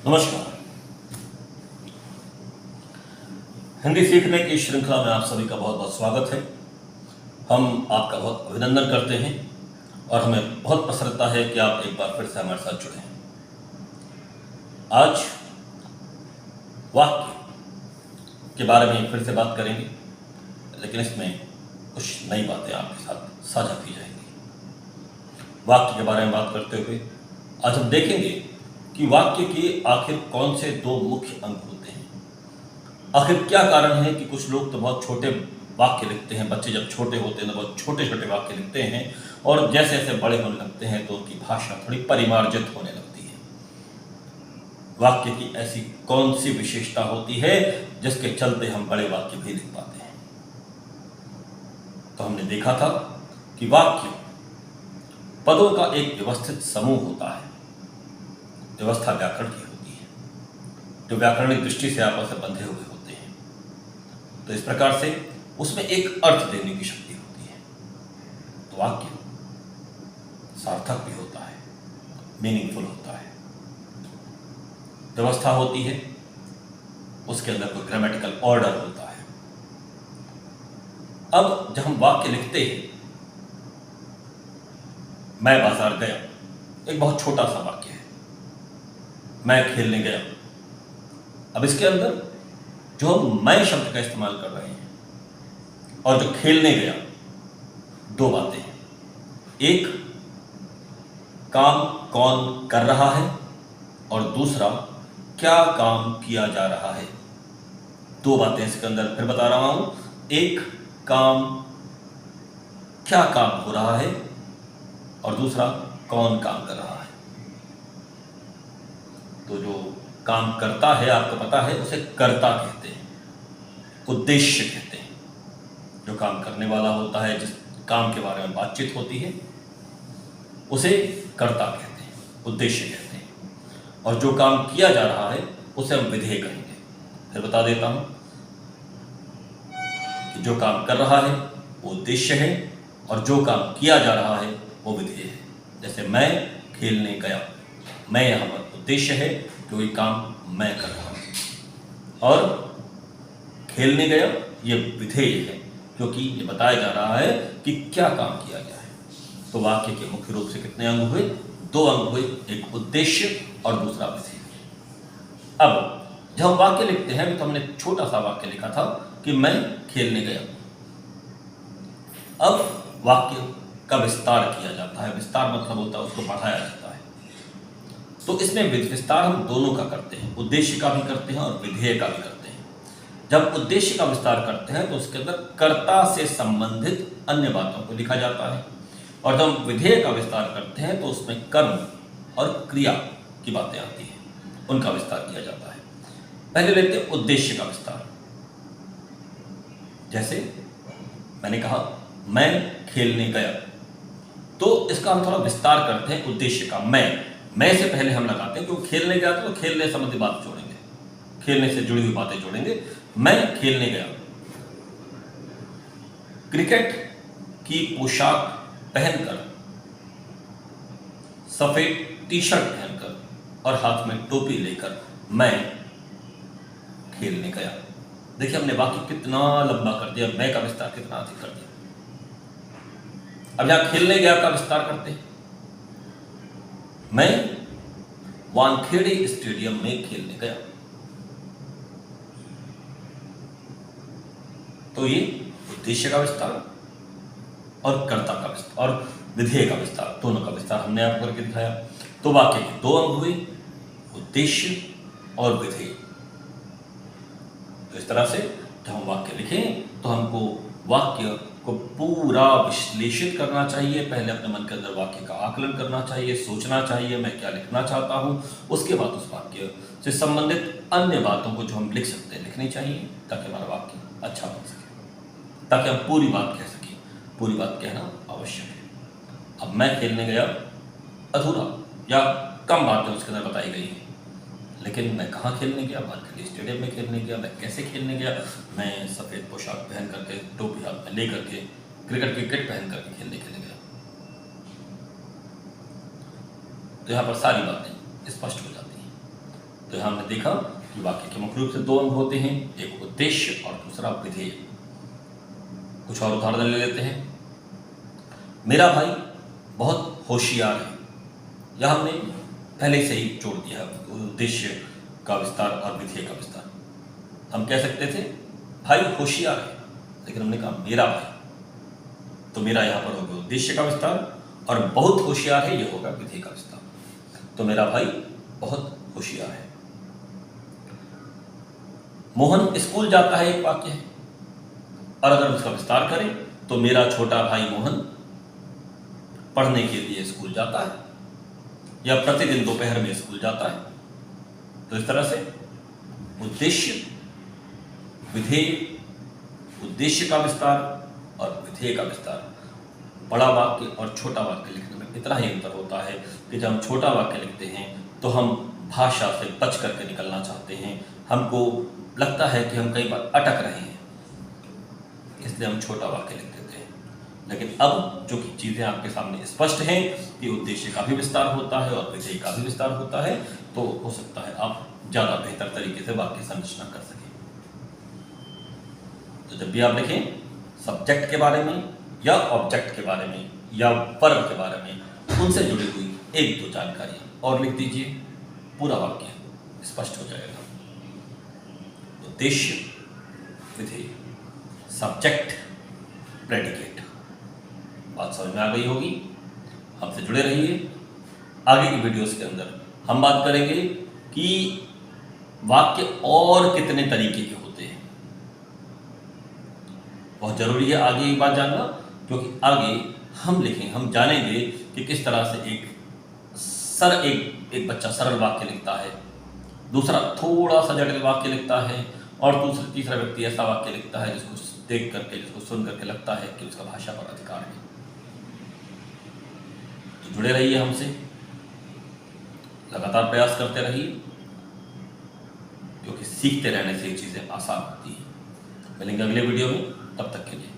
नमस्कार। हिंदी सीखने की श्रृंखला में आप सभी का बहुत बहुत स्वागत है। हम आपका बहुत अभिनंदन करते हैं और हमें बहुत प्रसन्नता है कि आप एक बार फिर से हमारे साथ जुड़े हैं। आज वाक्य के बारे में फिर से बात करेंगे, लेकिन इसमें कुछ नई बातें आपके साथ साझा की जाएंगी। वाक्य के बारे में बात करते हुए आज हम देखेंगे कि वाक्य के आखिर कौन से दो मुख्य अंग होते हैं। आखिर क्या कारण है कि कुछ लोग तो बहुत छोटे वाक्य लिखते हैं, बच्चे जब छोटे होते हैं तो बहुत छोटे छोटे वाक्य लिखते हैं और जैसे जैसे बड़े होने लगते हैं तो उनकी भाषा थोड़ी परिमार्जित होने लगती है। वाक्य की ऐसी कौन सी विशेषता होती है जिसके चलते हम बड़े वाक्य भी लिख पाते हैं। तो हमने देखा था कि वाक्य पदों का एक व्यवस्थित समूह होता है। व्यवस्था व्याकरण की होती है, जो व्याकरणिक दृष्टि से आपस में बंधे हुए होते हैं। तो इस प्रकार से उसमें एक अर्थ देने की शक्ति होती है। तो वाक्य सार्थक भी होता है, मीनिंगफुल होता है। व्यवस्था होती है, उसके अंदर कोई ग्रामेटिकल ऑर्डर होता है। अब जब हम वाक्य लिखते हैं, मैं बाजार गया, एक बहुत छोटा सा वाक्य है। मैं खेलने गया। अब इसके अंदर जो हम मैं शब्द का इस्तेमाल कर रहे हैं और जो खेलने गया, दो बातें हैं। एक, काम कौन कर रहा है और दूसरा, क्या काम किया जा रहा है। दो बातें इसके अंदर फिर बता रहा हूं। एक, काम, क्या काम हो रहा है और दूसरा, कौन काम कर रहा है। तो जो काम करता है, आपको पता है, उसे कर्ता कहते हैं, उद्देश्य कहते हैं। जो काम करने वाला होता है, जिस काम के बारे में बातचीत होती है, उसे कर्ता कहते हैं, उद्देश्य कहते हैं। और जो काम किया जा रहा है उसे हम विधेय कहेंगे। फिर बता देता हूं कि जो काम कर रहा है वो उद्देश्य है और जो काम किया जा रहा है वो विधेय है। जैसे मैं खेलने गया, मैं यहां पर उद्देश्य है, कोई काम मैं कर रहा हूं, और खेलने गया ये विधेय है, क्योंकि ये बताया जा रहा है कि क्या काम किया गया है। तो वाक्य के मुख्य रूप से कितने अंग हुए? दो अंग हुए, एक उद्देश्य और दूसरा विधेय। अब जब हम वाक्य लिखते हैं तो हमने छोटा सा वाक्य लिखा था कि मैं खेलने गया। अब वाक्य का विस्तार किया जाता है। विस्तार मतलब होता है उसको बढ़ाया जाता है। तो इसमें विस्तार हम दोनों का करते हैं, उद्देश्य का भी करते हैं और विधेय का भी करते हैं। जब उद्देश्य का विस्तार करते हैं तो उसके अंदर कर्ता से संबंधित अन्य बातों को लिखा जाता है, और जब हम विधेय का विस्तार करते हैं तो उसमें कर्म और क्रिया की बातें आती हैं, उनका विस्तार किया जाता है। पहले लेते हैं उद्देश्य का विस्तार। जैसे मैंने कहा मैं खेलने गया, तो इसका हम थोड़ा विस्तार करते हैं उद्देश्य का। मैं से पहले हम लगाते हैं, क्योंकि खेलने गया तो खेलने संबंधी बात जोड़ेंगे, खेलने से जुड़ी हुई बातें जोड़ेंगे। मैं खेलने गया, क्रिकेट की पोशाक पहनकर, सफेद टी शर्ट पहनकर और हाथ में टोपी लेकर मैं खेलने गया। देखिए हमने वाक्य कितना लंबा कर दिया, मैं का विस्तार कितना अधिक कर दिया। अब यहां खेलने गया का विस्तार करते हैं। मैं वानखेड़े स्टेडियम में खेलने गया। तो ये उद्देश्य का विस्तार और कर्ता का विस्तार और विधेय का विस्तार, दोनों का विस्तार हमने आपको करके दिखाया। तो वाक्य के दो अंग हुए, उद्देश्य और विधेय। तो इस तरह से जब हम वाक्य लिखें तो हमको वाक्य को पूरा विश्लेषित करना चाहिए। पहले अपने मन के अंदर वाक्य का आकलन करना चाहिए, सोचना चाहिए मैं क्या लिखना चाहता हूं। उसके बाद उस वाक्य से संबंधित अन्य बातों को जो हम लिख सकते हैं लिखनी चाहिए, ताकि हमारा वाक्य अच्छा बन सके, ताकि हम पूरी बात कह सकें। पूरी बात कहना आवश्यक है। अब मैं खेलने गया अधूरा या कम बातें उसके अंदर बताई गई हैं, लेकिन मैं कहाँ खेलने गया? वानखेड़े स्टेडियम में खेलने गया। मैं कैसे खेलने गया? मैं सफ़ेद पोशाक पहन करके, टोपी हाथ में ले करके, क्रिकेट की किट पहन करके खेलने गया। तो यहाँ पर सारी बातें स्पष्ट हो जाती हैं। तो यहाँ हमने देखा कि वाक्य के मुख्य रूप से दो अंग होते हैं, एक उद्देश्य और दूसरा विधेय। कुछ और उदाहरण ले लेते हैं। मेरा भाई बहुत होशियार है, यह हमने पहले से ही जोड़ दिया है, उद्देश्य का विस्तार और विधेय का विस्तार। हम कह सकते थे भाई होशियार है, लेकिन हमने कहा मेरा भाई, तो मेरा यहाँ पर होगा उद्देश्य का विस्तार, और बहुत होशियार है, यह होगा विधेय का विस्तार। तो मेरा भाई बहुत होशियार है। मोहन स्कूल जाता है, एक वाक्य है, और अगर उसका विस्तार करें तो मेरा छोटा भाई मोहन पढ़ने के लिए स्कूल जाता है, या प्रतिदिन दोपहर में स्कूल जाता है। तो इस तरह से उद्देश्य, विधेय, उद्देश्य का विस्तार और विधेय का विस्तार, बड़ा वाक्य और छोटा वाक्य लिखने में इतना ही अंतर होता है कि जब हम छोटा वाक्य लिखते हैं तो हम भाषा से बच करके निकलना चाहते हैं, हमको लगता है कि हम कई बार अटक रहे हैं, इसलिए हम छोटा वाक्य लिख देते हैं। लेकिन अब जो कि चीज़ें आपके सामने स्पष्ट हैं कि उद्देश्य का भी विस्तार होता है और विधेय का भी विस्तार होता है, तो हो सकता है आप ज़्यादा बेहतर तरीके से वाक्य संरचना कर सकें। तो जब भी आप लिखें सब्जेक्ट के बारे में या ऑब्जेक्ट के बारे में या वर्ब के बारे में, उनसे जुड़ी हुई एक दो जानकारियाँ और लिख दीजिए, पूरा वाक्य स्पष्ट हो जाएगा। उद्देश्य, विधेय, सब्जेक्ट, प्रेडिकेट। बात समझ में आ गई होगी। हमसे जुड़े रहिए। आगे की वीडियोस के अंदर हम बात करेंगे कि वाक्य और कितने तरीके के होते हैं। बहुत जरूरी है आगे ये बात जानना, क्योंकि आगे हम लिखेंगे, हम जानेंगे कि किस तरह से एक बच्चा सरल वाक्य लिखता है, दूसरा थोड़ा सा जटिल वाक्य लिखता है, और तीसरा व्यक्ति ऐसा वाक्य लिखता है जिसको देख करके, जिसको सुन करके लगता है कि उसका भाषा पर अधिकार है। तो जुड़े रहिए हमसे, लगातार प्रयास करते रहिए, क्योंकि सीखते रहने से ये चीज़ें आसान होती हैं। मिलेंगे अगले वीडियो में, तब तक के लिए